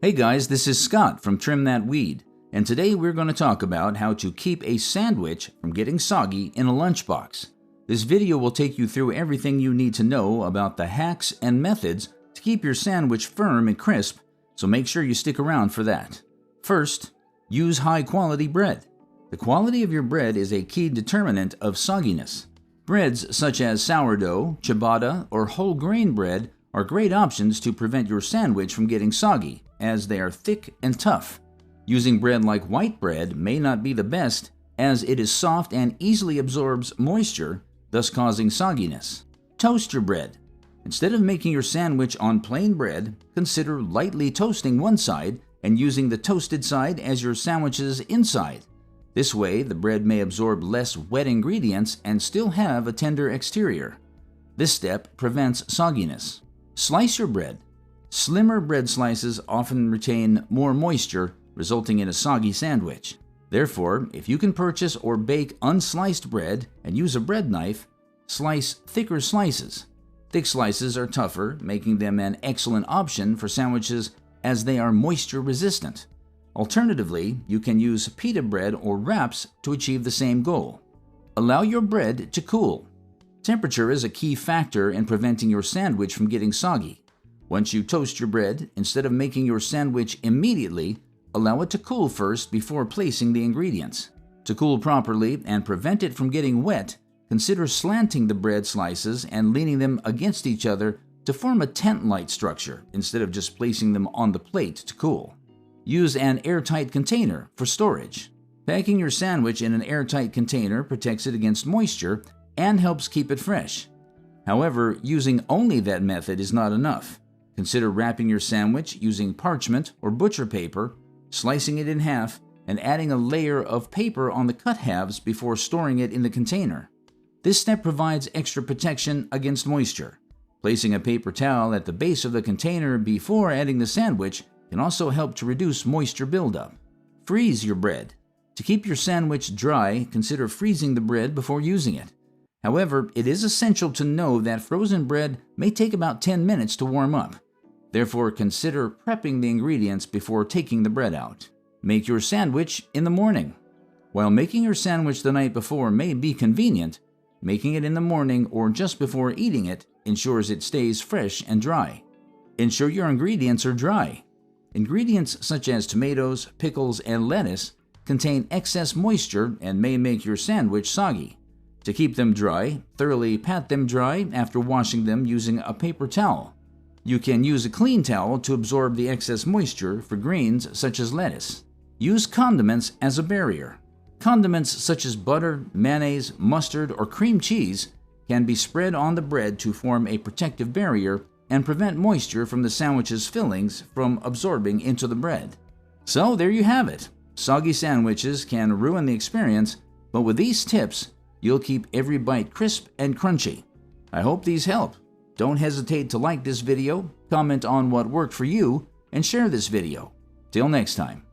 Hey guys, this is Scott from Trim That Weed, and today we're going to talk about how to keep a sandwich from getting soggy in a lunchbox. This video will take you through everything you need to know about the hacks and methods to keep your sandwich firm and crisp, so make sure you stick around for that. First, use high-quality bread. The quality of your bread is a key determinant of sogginess. Breads such as sourdough, ciabatta, or whole grain bread are great options to prevent your sandwich from getting soggy, as they are thick and tough. Using bread like white bread may not be the best, as it is soft and easily absorbs moisture, thus causing sogginess. Toast your bread. Instead of making your sandwich on plain bread, consider lightly toasting one side and using the toasted side as your sandwich's inside. This way, the bread may absorb less wet ingredients and still have a tender exterior. This step prevents sogginess. Slice your bread. Slimmer bread slices often retain more moisture, resulting in a soggy sandwich. Therefore, if you can purchase or bake unsliced bread and use a bread knife, slice thicker slices. Thick slices are tougher, making them an excellent option for sandwiches as they are moisture resistant. Alternatively, you can use pita bread or wraps to achieve the same goal. Allow your bread to cool. Temperature is a key factor in preventing your sandwich from getting soggy. Once you toast your bread, instead of making your sandwich immediately, allow it to cool first before placing the ingredients. To cool properly and prevent it from getting wet, consider slanting the bread slices and leaning them against each other to form a tent-like structure instead of just placing them on the plate to cool. Use an airtight container for storage. Packing your sandwich in an airtight container protects it against moisture and helps keep it fresh. However, using only that method is not enough. Consider wrapping your sandwich using parchment or butcher paper, slicing it in half, and adding a layer of paper on the cut halves before storing it in the container. This step provides extra protection against moisture. Placing a paper towel at the base of the container before adding the sandwich can also help to reduce moisture buildup. Freeze your bread. To keep your sandwich dry, consider freezing the bread before using it. However, it is essential to know that frozen bread may take about 10 minutes to warm up. Therefore, consider prepping the ingredients before taking the bread out. Make your sandwich in the morning. While making your sandwich the night before may be convenient, making it in the morning or just before eating it ensures it stays fresh and dry. Ensure your ingredients are dry. Ingredients such as tomatoes, pickles, and lettuce contain excess moisture and may make your sandwich soggy. To keep them dry, thoroughly pat them dry after washing them using a paper towel. You can use a clean towel to absorb the excess moisture for greens such as lettuce. Use condiments as a barrier. Condiments such as butter, mayonnaise, mustard, or cream cheese can be spread on the bread to form a protective barrier and prevent moisture from the sandwich's fillings from absorbing into the bread. So there you have it. Soggy sandwiches can ruin the experience, but with these tips, you'll keep every bite crisp and crunchy. I hope these help. Don't hesitate to like this video, comment on what worked for you, and share this video. Till next time.